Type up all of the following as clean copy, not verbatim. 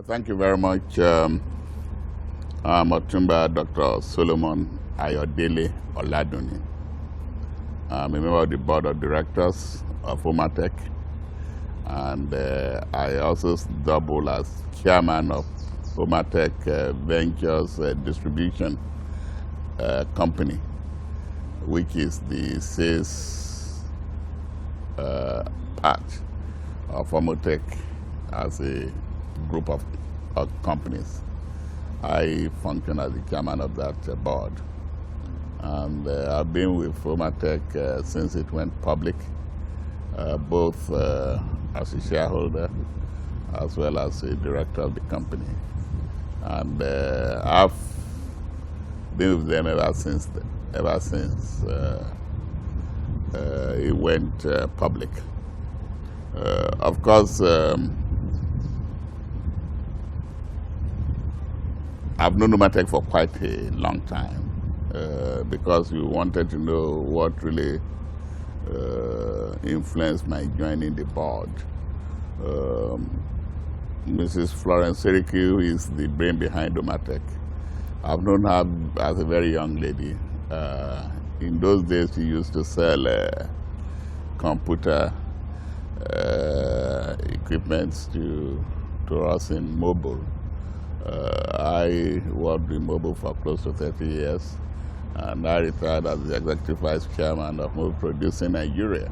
Thank you very much. I'm OTUNBA Dr. Solomon Ayodele OLADUNNI. I'm a member of the board of directors of Omatek, and I also double as chairman of Omatek Ventures Distribution Company, which is the sales part of Omatek as a group of companies. I function as the chairman of that board, and I've been with Omatek since it went public, both as a shareholder as well as a director of the company, and I've been with them ever since it went public. Of course, I've known Omatek for quite a long time because we wanted to know what really influenced my joining the board. Mrs. Florence Seriku is the brain behind Omatek. I've known her as a very young lady. In those days, she used to sell computer equipment to us in Mobile. I worked in Mobile for close to 30 years, and I retired as the executive vice chairman of Mobile Producing Nigeria.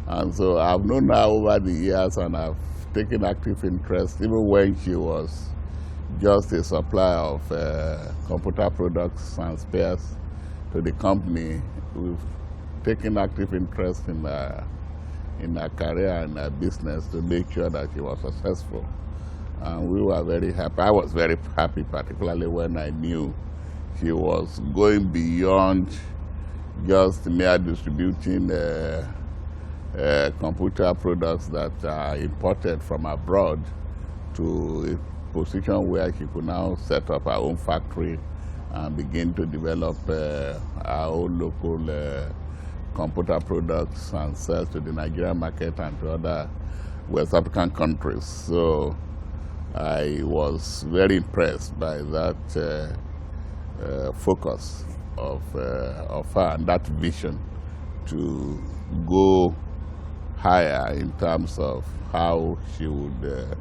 And so I've known her over the years, and I've taken active interest, even when she was just a supplier of computer products and spares to the company. We've taken active interest in her career and her business to make sure that she was successful. And we were very happy. I was very happy, particularly when I knew she was going beyond just mere distributing computer products that are imported from abroad to a position where she could now set up her own factory and begin to develop our own local computer products and sell to the Nigerian market and to other West African countries. So I was very impressed by that focus of her and that vision to go higher in terms of how she would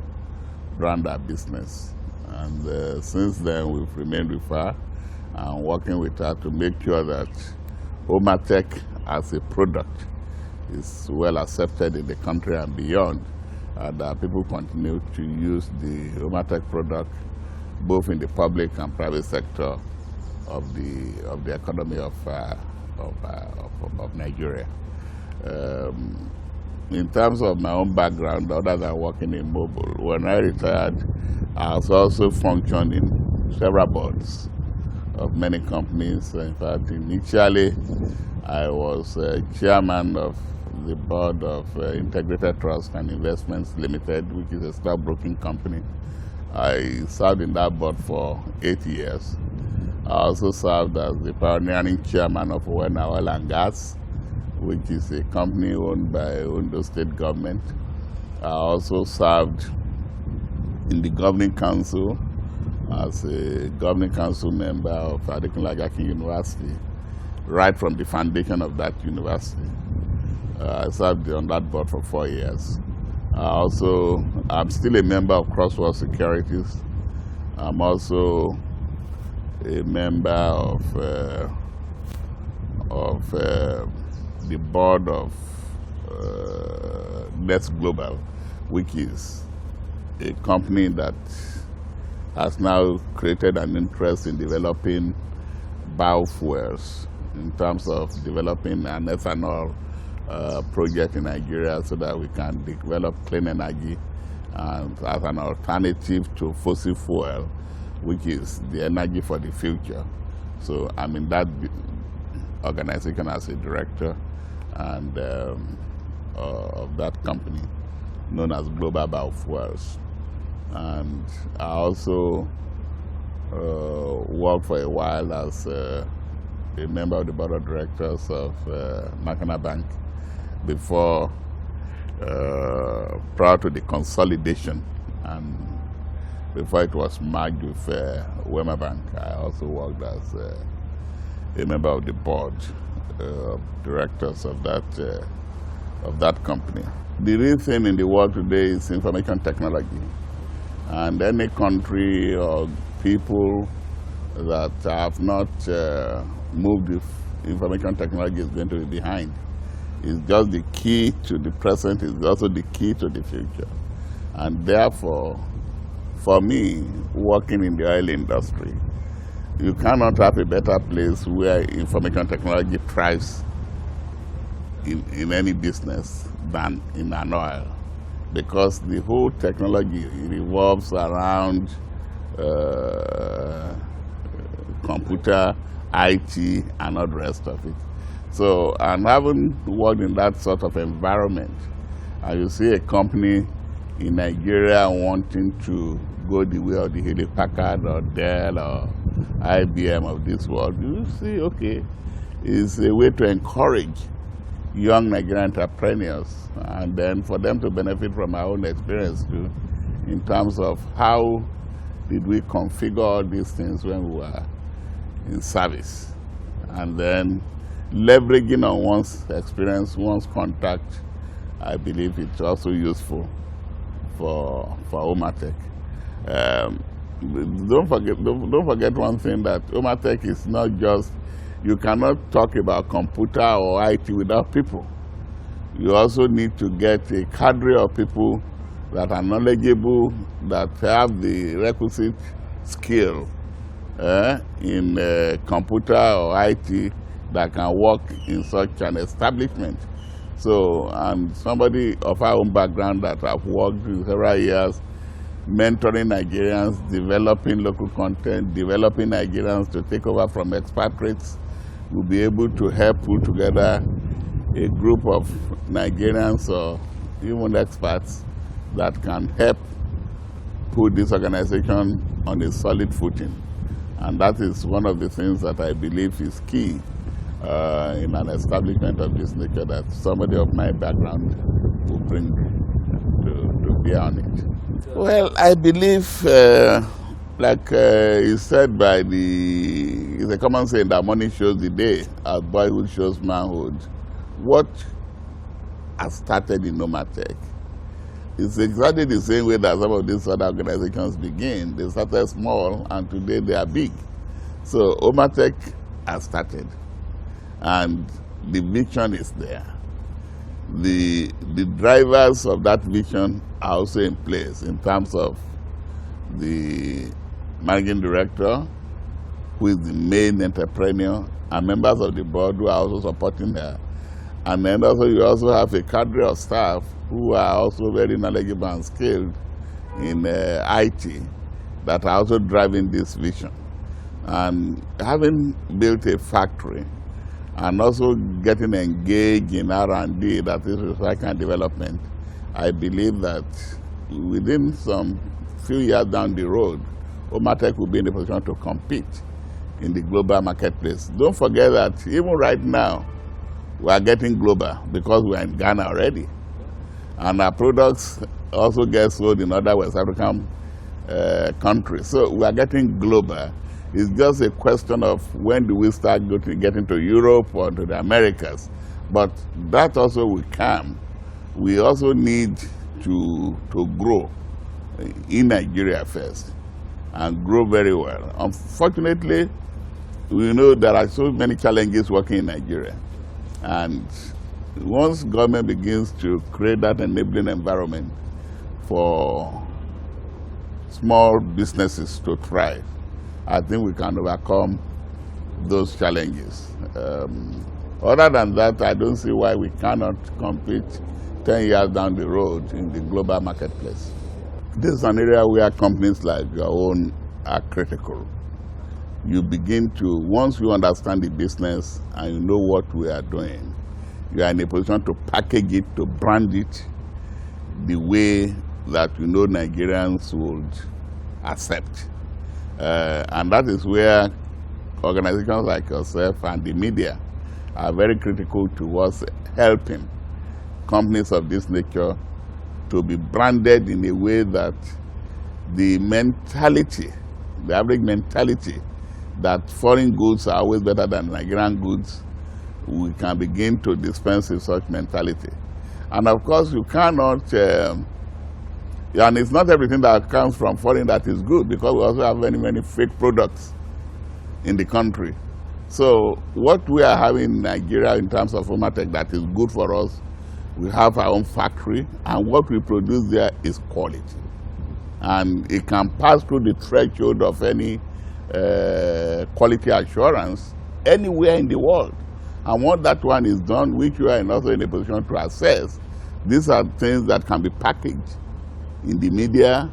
run her business. And since then, we've remained with her and working with her to make sure that Omatek as a product is well accepted in the country and beyond, and that people continue to use the Omatek product both in the public and private sector of the economy of Nigeria. In terms of my own background, other than working in Mobile, when I retired, I was also functioned in several boards of many companies. In fact, initially, I was chairman of the board of Integrated Trust and Investments Limited, which is a stockbroking company. I served in that board for 8 years. I also served as the pioneering chairman of Oil and Gas, which is a company owned by Ondo State government. I also served in the governing council as a governing council member of Adekunle University, right from the foundation of that university. I served on that board for 4 years. I'm still a member of Crossword Securities. I'm also a member of the board of Next Global, which is a company that has now created an interest in developing biofuels in terms of developing an ethanol project in Nigeria so that we can develop clean energy and as an alternative to fossil fuel, which is the energy for the future. So I'm in that organization as a director and of that company known as Global Biofuels. And I also worked for a while as a member of the board of directors of National Bank before, prior to the consolidation and before it was merged with Wema Bank. I also worked as a member of the board of directors of that company. The real thing in the world today is information technology, and any country or people that have not moved with information technology is going to be behind. It's just the key to the present, it's also the key to the future. And therefore, for me, working in the oil industry, you cannot have a better place where information technology thrives in any business than in an oil, because the whole technology revolves around computer, IT, and all the rest of it. So, and having worked in that sort of environment, and you see a company in Nigeria wanting to go the way of the Hewlett Packard or Dell or IBM of this world, you see, okay, it's a way to encourage young Nigerian entrepreneurs, and then for them to benefit from our own experience too, in terms of how did we configure all these things when we were in service, and then leveraging on one's experience, one's contact. I believe it's also useful for Omatek. Don't forget one thing, that Omatek is not just, you cannot talk about computer or IT without people. You also need to get a cadre of people that are knowledgeable, that have the requisite skill in computer or IT, that can work in such an establishment. So, and somebody of our own background that have worked in several years, mentoring Nigerians, developing local content, developing Nigerians to take over from expatriates, will be able to help put together a group of Nigerians or even experts that can help put this organization on a solid footing. And that is one of the things that I believe is key in an establishment of this nature, that somebody of my background will bring to bear on it. Well, I believe, like is said by it's a common saying that money shows the day, as boyhood shows manhood. What has started in Omatek is exactly the same way that some of these other organizations begin. They started small and today they are big. So Omatek has started, and the vision is there. The drivers of that vision are also in place, in terms of the managing director, who is the main entrepreneur, and members of the board who are also supporting her. And then also you also have a cadre of staff who are also very knowledgeable and skilled in IT, that are also driving this vision. And having built a factory and also getting engaged in R&D, that is research and development, I believe that within some few years down the road, Omatek will be in a position to compete in the global marketplace. Don't forget that even right now, we are getting global because we are in Ghana already. And our products also get sold in other West African countries. So we are getting global. It's just a question of when do we start getting to Europe or to the Americas. But that also will come. We also need to grow in Nigeria first, and grow very well. Unfortunately, we know there are so many challenges working in Nigeria. And once government begins to create that enabling environment for small businesses to thrive, I think we can overcome those challenges. Other than that, I don't see why we cannot compete 10 years down the road in the global marketplace. This is an area where companies like your own are critical. You begin to, once you understand the business and you know what we are doing, you are in a position to package it, to brand it the way that you know Nigerians would accept. And that is where organizations like yourself and the media are very critical towards helping companies of this nature to be branded in a way that the mentality, the average mentality that foreign goods are always better than Nigerian goods, we can begin to dispense with such mentality. And of course, you cannot, and it's not everything that comes from foreign that is good, because we also have many, many fake products in the country. So what we are having in Nigeria in terms of Omatek that is good for us, we have our own factory, and what we produce there is quality. And it can pass through the threshold of any quality assurance anywhere in the world. And once that one is done, which we are also in a position to assess, these are things that can be packaged in the media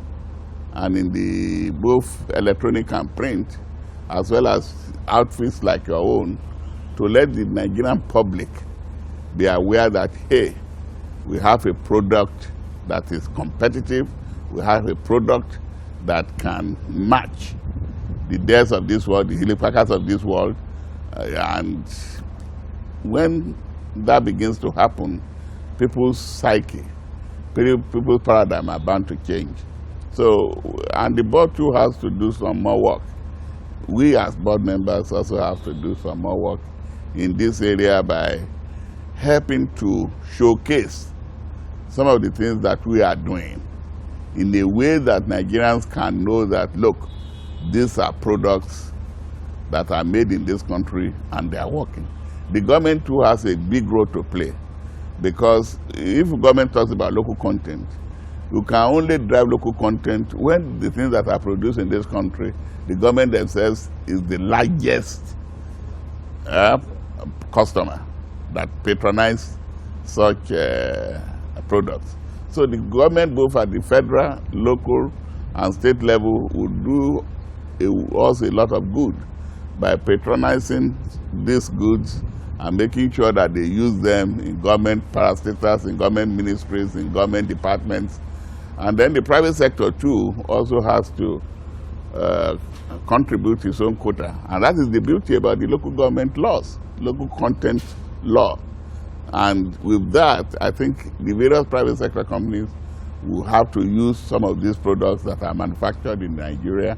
and in the both electronic and print, as well as outfits like your own, to let the Nigerian public be aware that, hey, we have a product that is competitive, we have a product that can match the Dares of this world, the Hewlett-Packards of this world, and when that begins to happen, people's psyche, people's paradigm are bound to change. So, and the board too has to do some more work. We as board members also have to do some more work in this area by helping to showcase some of the things that we are doing in a way that Nigerians can know that, look, these are products that are made in this country and they are working. The government too has a big role to play, because if the government talks about local content, you can only drive local content when the things that are produced in this country, the government themselves is the largest customer that patronize such products. So the government, both at the federal, local, and state level, would do also a lot of good by patronizing these goods and making sure that they use them in government parastatals, in government ministries, in government departments. And then the private sector too also has to contribute its own quota. And that is the beauty about the local government laws, local content law. And with that, I think the various private sector companies will have to use some of these products that are manufactured in Nigeria.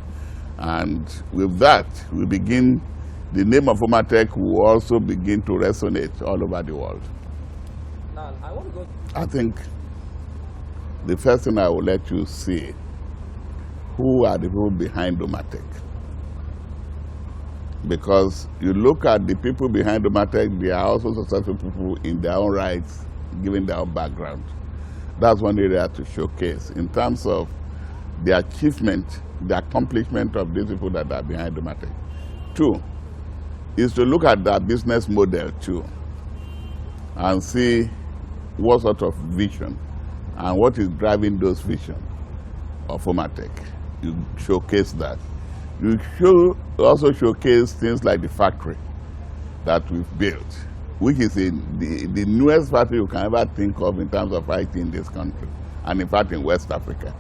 And with that, we begin, the name of Omatek will also begin to resonate all over the world. Now, I want to go. I think the first thing I will let you see, who are the people behind Omatek? Because you look at the people behind Omatek, they are also successful people in their own rights, given their own background. That's one area to showcase in terms of the achievement, the accomplishment of these people that are behind Omatek. Two, is to look at their business model too, and see what sort of vision and what is driving those visions of Omatek. You showcase that. You should also showcase things like the factory that we've built, which is the newest factory you can ever think of in terms of IT in this country, and in fact in West Africa.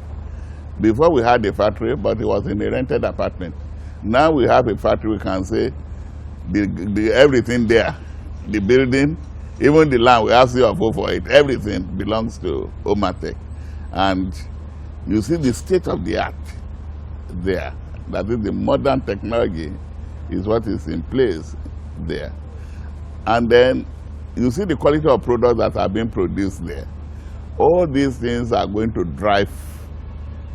Before we had a factory, but it was in a rented apartment. Now we have a factory, we can say, everything there, the building, even the land, we have CFO for it, everything belongs to Omatek. And you see the state of the art there. That is, the modern technology is what is in place there. And then you see the quality of products that are being produced there. All these things are going to drive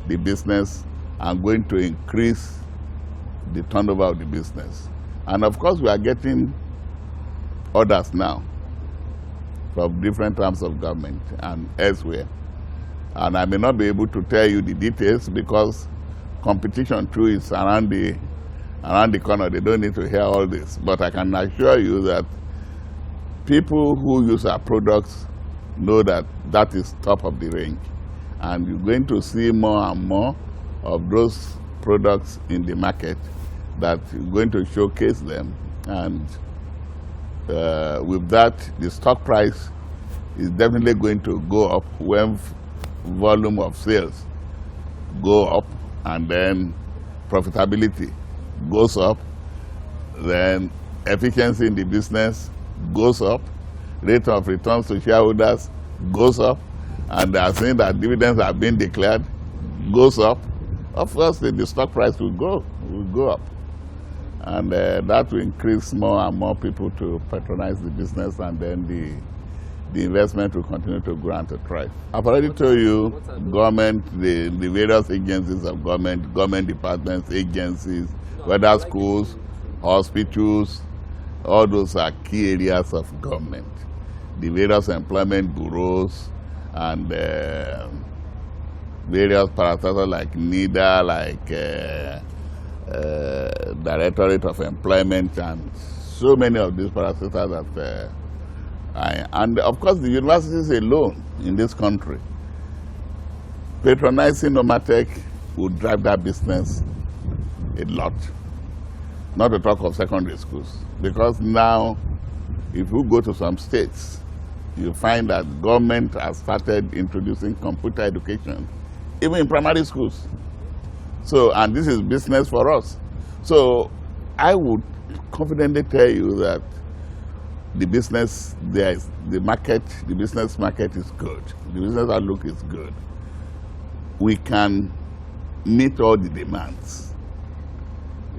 the business and going to increase the turnover of the business. And of course, we are getting orders now from different arms of government and elsewhere. And I may not be able to tell you the details because competition too is around the corner. They don't need to hear all this. But I can assure you that people who use our products know that that is top of the range. And you're going to see more and more of those products in the market that you're going to showcase them. And with that, the stock price is definitely going to go up when volume of sales go up, and then profitability goes up, then efficiency in the business goes up, rate of returns to shareholders goes up, and they are saying that dividends are being declared, goes up, of course the stock price will go up. And that will increase more and more people to patronize the business, and then the investment will continue to grow and to thrive. I've already told you, government, the various agencies of government departments, agencies, whether schools, hospitals, all those are key areas of government. The various employment bureaus and various parastatals like NIDA, like Directorate of Employment, and so many of these parastatals that and of course the universities alone in this country. Patronizing Omatek would drive that business a lot. Not to talk of secondary schools, because now if you go to some states, you find that government has started introducing computer education, even in primary schools. So, and this is business for us. So I would confidently tell you that the business, the business market is good. The business outlook is good. We can meet all the demands.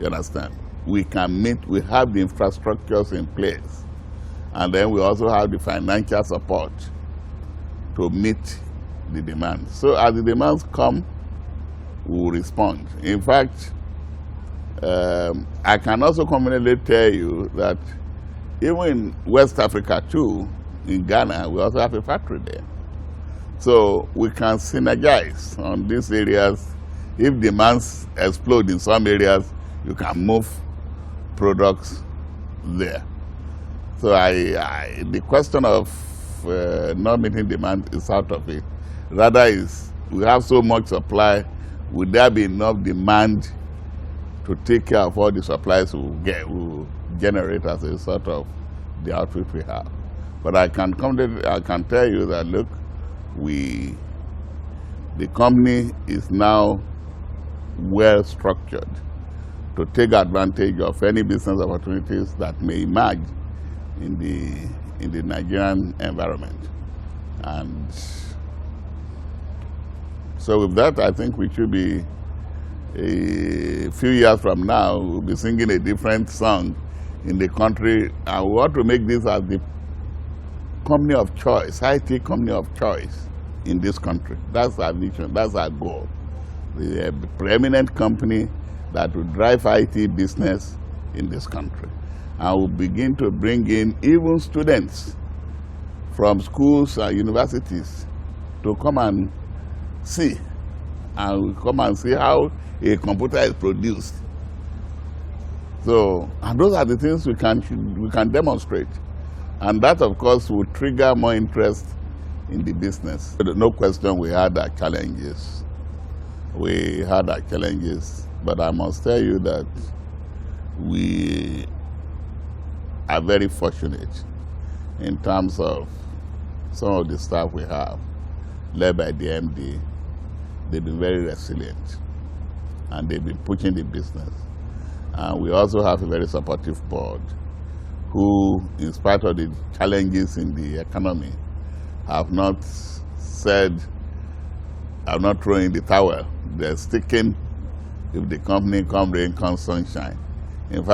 You understand? We can meet, we have the infrastructures in place. And then we also have the financial support to meet the demands. So as the demands come, we will respond. In fact, I can also confidently tell you that even in West Africa too, in Ghana, we also have a factory there. So we can synergize on these areas. If demands explode in some areas, you can move products there. So the question of not meeting demand is out of it. Rather is, we have so much supply, would there be enough demand to take care of all the supplies we'll generate as a result of the output we have? But I can tell you that, look, the company is now well structured to take advantage of any business opportunities that may emerge in the Nigerian environment. And so with that, I think we should be, a few years from now, we'll be singing a different song in the country, and we want to make this as the company of choice, IT company of choice in this country. That's our vision, that's our goal. The preeminent company that will drive IT business in this country. And we'll begin to bring in even students from schools and universities to come and see, and we'll come and see how a computer is produced. So, and those are the things we can demonstrate. And that, of course, will trigger more interest in the business. No question, we had our challenges. But I must tell you that we are very fortunate in terms of some of the staff we have, led by the MD. They've been very resilient, and they've been pushing the business. And we also have a very supportive board who, in spite of the challenges in the economy, have not thrown in the towel. They're sticking if the company come rain, come sunshine. In fact,